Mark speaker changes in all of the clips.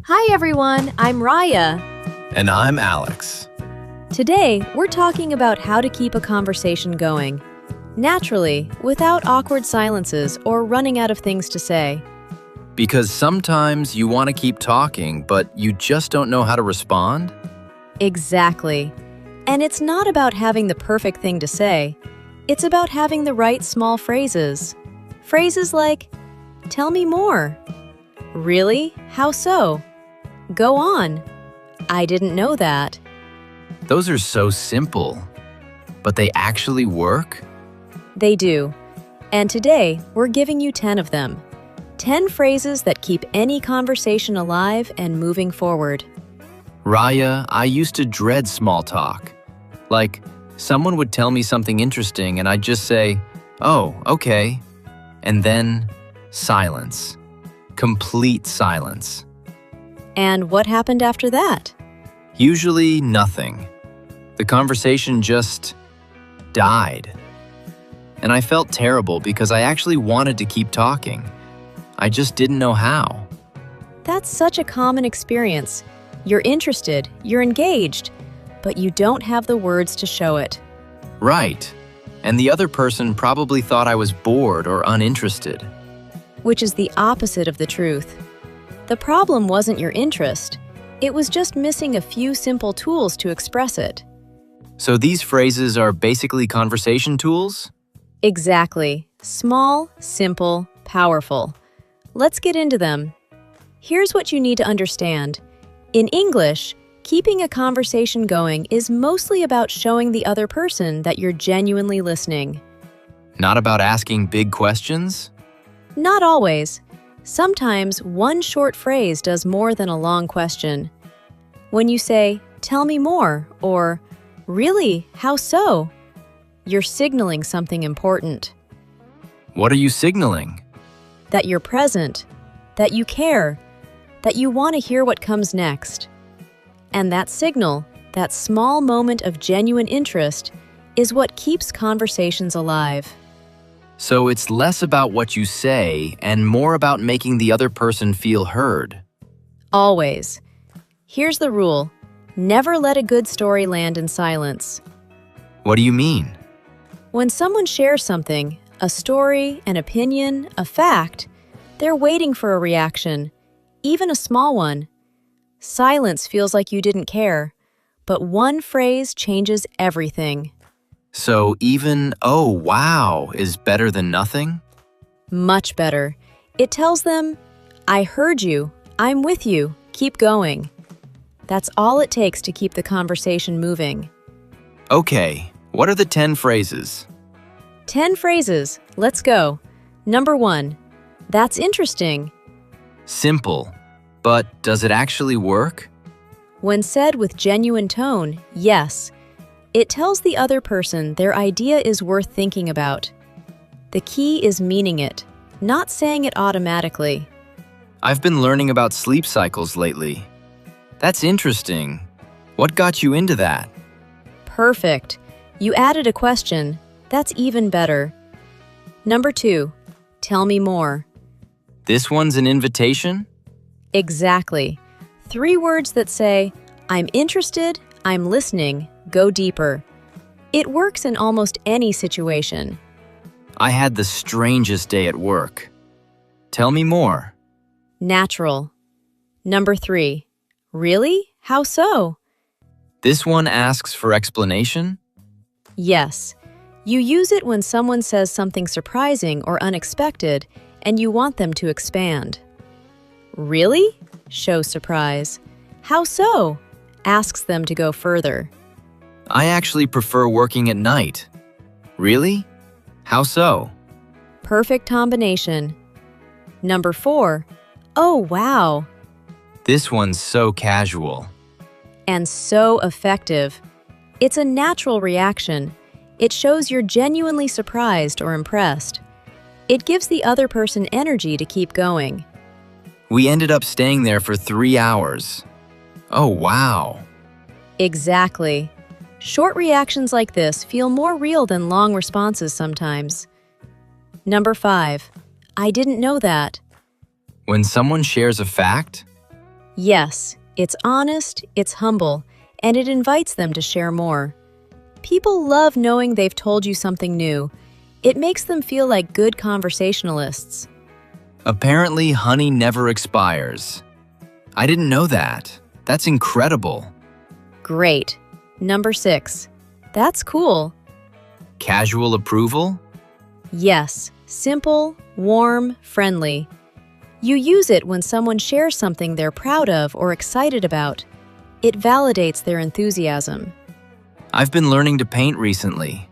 Speaker 1: Hi everyone, I'm Raya.
Speaker 2: And I'm Alex.
Speaker 1: Today, we're talking about how to keep a conversation going, naturally, without awkward silences or running out of things to say.
Speaker 2: Because sometimes you want to keep talking, but you just don't know how to respond?
Speaker 1: Exactly. And it's not about having the perfect thing to say. It's about having the right small phrases. Phrases like, "Tell me more." "Really? How so?" "Go on." "I didn't know that."
Speaker 2: Those are so simple. But they actually work?
Speaker 1: They do. And today, we're giving you 10 of them. 10 phrases that keep any conversation alive and moving forward.
Speaker 2: Raya, I used to dread small talk. Like, someone would tell me something interesting and I'd just say, "Oh, okay." And then, silence. Complete silence.
Speaker 1: And what happened after that?
Speaker 2: Usually nothing. The conversation just died. And I felt terrible because I actually wanted to keep talking. I just didn't know how.
Speaker 1: That's such a common experience. You're interested, you're engaged, but you don't have the words to show it.
Speaker 2: Right. And the other person probably thought I was bored or uninterested.
Speaker 1: Which is the opposite of the truth. The problem wasn't your interest. It was just missing a few simple tools to express it.
Speaker 2: So these phrases are basically conversation tools?
Speaker 1: Exactly. Small, simple, powerful. Let's get into them. Here's what you need to understand. In English, keeping a conversation going is mostly about showing the other person that you're genuinely listening.
Speaker 2: Not about asking big questions?
Speaker 1: Not always. Sometimes one short phrase does more than a long question. When you say, "Tell me more," or "Really? How so?" you're signaling something important.
Speaker 2: What are you signaling?
Speaker 1: That you're present, that you care, that you want to hear what comes next. And that signal, that small moment of genuine interest, is what keeps conversations alive.
Speaker 2: So it's less about what you say and more about making the other person feel heard.
Speaker 1: Always. Here's the rule. Never let a good story land in silence.
Speaker 2: What do you mean?
Speaker 1: When someone shares something, a story, an opinion, a fact, they're waiting for a reaction, even a small one. Silence feels like you didn't care, but one phrase changes everything.
Speaker 2: So even, "Oh, wow," is better than nothing?
Speaker 1: Much better. It tells them, "I heard you, I'm with you, keep going." That's all it takes to keep the conversation moving.
Speaker 2: Okay, what are the 10 phrases?
Speaker 1: 10 phrases, let's go. Number 1, "That's interesting."
Speaker 2: Simple, but does it actually work?
Speaker 1: When said with genuine tone, yes. It tells the other person their idea is worth thinking about. The key is meaning it, not saying it automatically.
Speaker 2: I've been learning about sleep cycles lately. That's interesting. What got you into that?
Speaker 1: Perfect. You added a question. That's even better. Number 2, "Tell me more."
Speaker 2: This one's an invitation?
Speaker 1: Exactly. 3 words that say, "I'm interested, I'm listening, go deeper." It works in almost any situation.
Speaker 2: I had the strangest day at work. Tell me more.
Speaker 1: Natural. Number 3, "Really? How so?"
Speaker 2: This one asks for explanation?
Speaker 1: Yes. You use it when someone says something surprising or unexpected and you want them to expand. "Really?" shows surprise. "How so?" asks them to go further.
Speaker 2: I actually prefer working at night. Really? How so?
Speaker 1: Perfect combination. Number 4, "Oh, wow."
Speaker 2: This one's so casual.
Speaker 1: And so effective. It's a natural reaction. It shows you're genuinely surprised or impressed. It gives the other person energy to keep going.
Speaker 2: We ended up staying there for 3 hours. Oh, wow.
Speaker 1: Exactly. Short reactions like this feel more real than long responses sometimes. Number 5, "I didn't know that."
Speaker 2: When someone shares a fact?
Speaker 1: Yes, it's honest, it's humble, and it invites them to share more. People love knowing they've told you something new. It makes them feel like good conversationalists.
Speaker 2: Apparently, honey never expires. I didn't know that. That's incredible.
Speaker 1: Great. Number 6. That's cool.
Speaker 2: Casual approval?
Speaker 1: Yes, simple, warm, friendly. You use it when someone shares something they're proud of or excited about. It validates their enthusiasm.
Speaker 2: I've been learning to paint recently.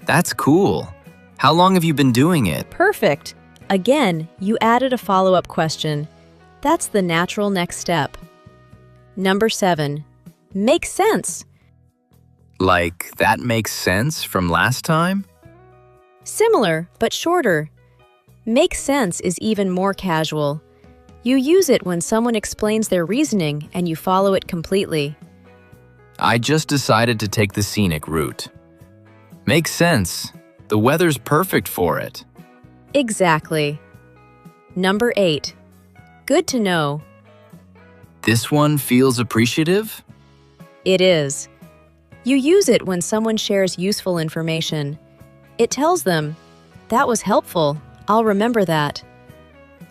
Speaker 2: That's cool. How long have you been doing it?
Speaker 1: Perfect. Again, you added a follow-up question. That's the natural next step. Number 7. Makes sense.
Speaker 2: Like, that makes sense from last time?
Speaker 1: Similar, but shorter. Makes sense is even more casual. You use it when someone explains their reasoning and you follow it completely.
Speaker 2: I just decided to take the scenic route. Makes sense. The weather's perfect for it.
Speaker 1: Exactly. Number 8. Good to know.
Speaker 2: This one feels appreciative?
Speaker 1: It is. You use it when someone shares useful information. It tells them, "That was helpful. I'll remember that."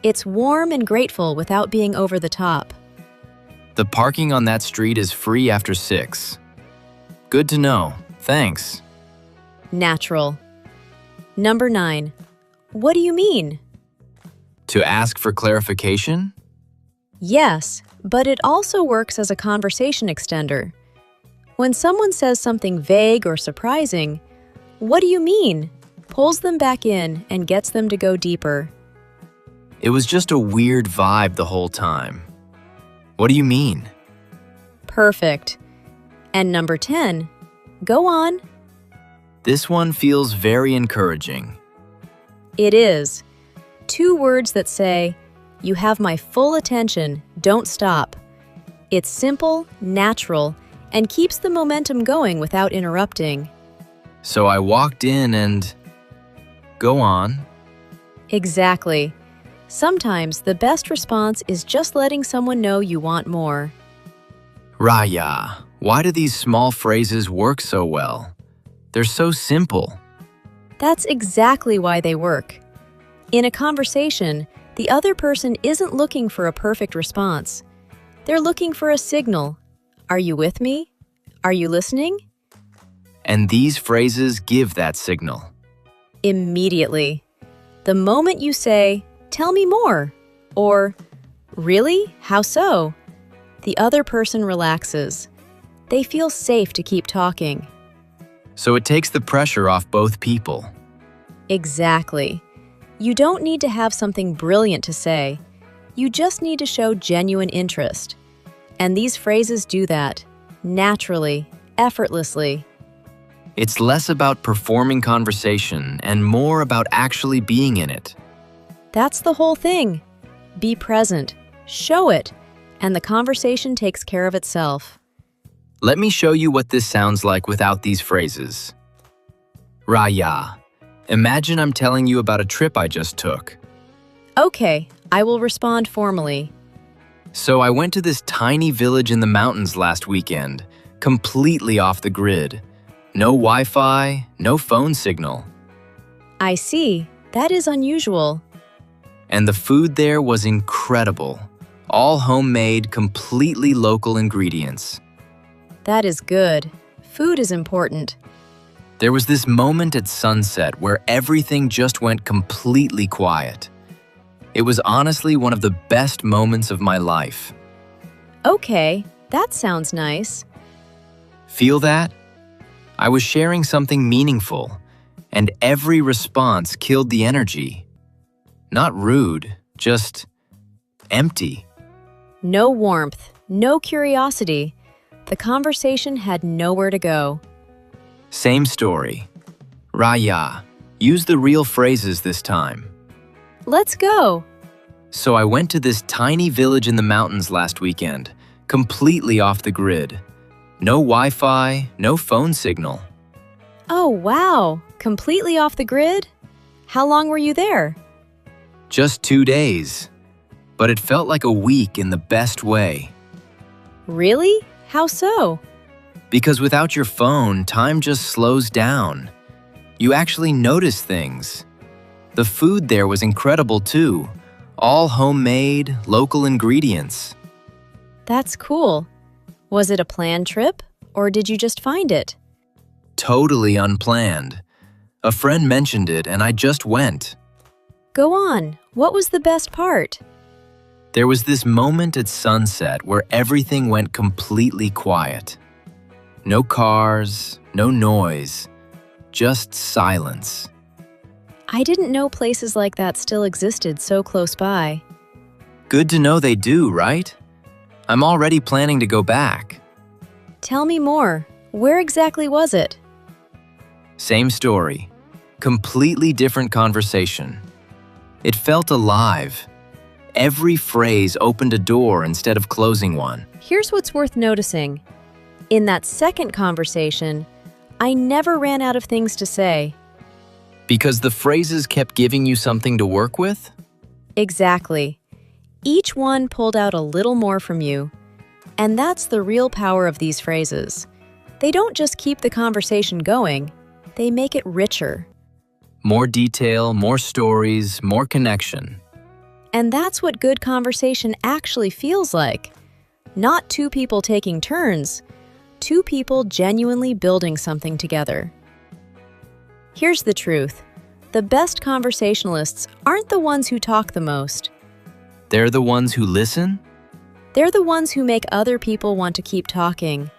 Speaker 1: It's warm and grateful without being over the top.
Speaker 2: The parking on that street is free after 6. Good to know. Thanks.
Speaker 1: Natural. Number 9. What do you mean?
Speaker 2: To ask for clarification?
Speaker 1: Yes, but it also works as a conversation extender. When someone says something vague or surprising, "What do you mean?" pulls them back in and gets them to go deeper.
Speaker 2: It was just a weird vibe the whole time. What do you mean?
Speaker 1: Perfect. And number 10. Go on.
Speaker 2: This one feels very encouraging.
Speaker 1: It is. 2 words that say, "You have my full attention, don't stop." It's simple, natural, and keeps the momentum going without interrupting.
Speaker 2: So I walked in and... Go on.
Speaker 1: Exactly. Sometimes the best response is just letting someone know you want more.
Speaker 2: Raya, why do these small phrases work so well? They're so simple.
Speaker 1: That's exactly why they work. In a conversation, the other person isn't looking for a perfect response. They're looking for a signal. Are you with me? Are you listening?
Speaker 2: And these phrases give that signal.
Speaker 1: Immediately. The moment you say, "Tell me more," or "Really? How so?" the other person relaxes. They feel safe to keep talking.
Speaker 2: So it takes the pressure off both people.
Speaker 1: Exactly. You don't need to have something brilliant to say. You just need to show genuine interest. And these phrases do that, naturally, effortlessly.
Speaker 2: It's less about performing conversation and more about actually being in it.
Speaker 1: That's the whole thing. Be present, show it, and the conversation takes care of itself.
Speaker 2: Let me show you what this sounds like without these phrases. Raya, imagine I'm telling you about a trip I just took.
Speaker 1: Okay, I will respond formally.
Speaker 2: So I went to this tiny village in the mountains last weekend, completely off the grid. No Wi-Fi, no phone signal.
Speaker 1: I see. That is unusual.
Speaker 2: And the food there was incredible. All homemade, completely local ingredients.
Speaker 1: That is good. Food is important.
Speaker 2: There was this moment at sunset where everything just went completely quiet. It was honestly one of the best moments of my life.
Speaker 1: Okay, that sounds nice.
Speaker 2: Feel that? I was sharing something meaningful, and every response killed the energy. Not rude, just empty.
Speaker 1: No warmth, no curiosity. The conversation had nowhere to go.
Speaker 2: Same story. Raya, use the real phrases this time.
Speaker 1: Let's go.
Speaker 2: So I went to this tiny village in the mountains last weekend, completely off the grid. No Wi-Fi, no phone signal.
Speaker 1: Oh, wow. Completely off the grid? How long were you there?
Speaker 2: Just 2 days. but it felt like a week in the best way.
Speaker 1: Really? How so?
Speaker 2: Because without your phone, time just slows down. You actually notice things. The food there was incredible too. All homemade, local ingredients.
Speaker 1: That's cool. Was it a planned trip, or did you just find it?
Speaker 2: Totally unplanned. A friend mentioned it and I just went.
Speaker 1: Go on. What was the best part?
Speaker 2: There was this moment at sunset where everything went completely quiet. No cars, no noise, just silence.
Speaker 1: I didn't know places like that still existed so close by.
Speaker 2: Good to know they do, right? I'm already planning to go back.
Speaker 1: Tell me more. Where exactly was it?
Speaker 2: Same story. Completely different conversation. It felt alive. Every phrase opened a door instead of closing one.
Speaker 1: Here's what's worth noticing. In that second conversation, I never ran out of things to say.
Speaker 2: Because the phrases kept giving you something to work with?
Speaker 1: Exactly. Each one pulled out a little more from you. And that's the real power of these phrases. They don't just keep the conversation going, they make it richer.
Speaker 2: More detail, more stories, more connection.
Speaker 1: And that's what good conversation actually feels like. Not two people taking turns, two people genuinely building something together. Here's the truth. The best conversationalists aren't the ones who talk the most.
Speaker 2: They're the ones who listen?
Speaker 1: They're the ones who make other people want to keep talking.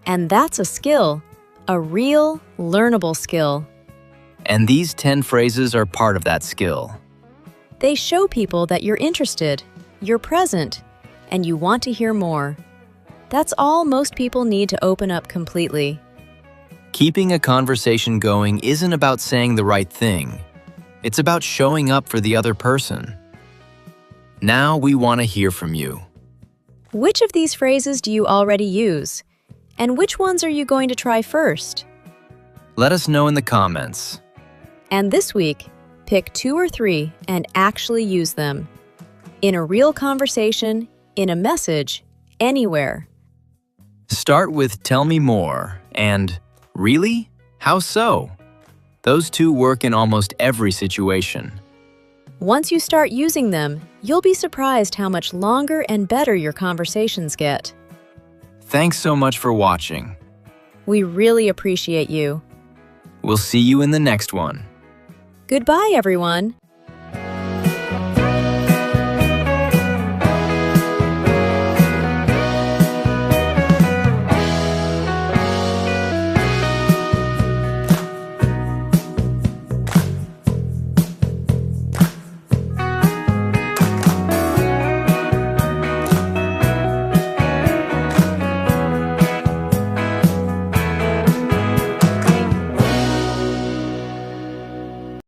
Speaker 1: And that's a skill, a real, learnable skill.
Speaker 2: And these 10 phrases are part of that skill.
Speaker 1: They show people that you're interested, you're present, and you want to hear more. That's all most people need to open up completely.
Speaker 2: Keeping a conversation going isn't about saying the right thing. It's about showing up for the other person. Now we want to hear from you.
Speaker 1: Which of these phrases do you already use? And which ones are you going to try first?
Speaker 2: Let us know in the comments.
Speaker 1: And this week, pick 2 or 3 and actually use them. In a real conversation, in a message, anywhere.
Speaker 2: Start with "tell me more" and "really? How so?" Those two work in almost every situation.
Speaker 1: Once you start using them, you'll be surprised how much longer and better your conversations get.
Speaker 2: Thanks so much for watching.
Speaker 1: We really appreciate you.
Speaker 2: We'll see you in the next one.
Speaker 1: Goodbye, everyone.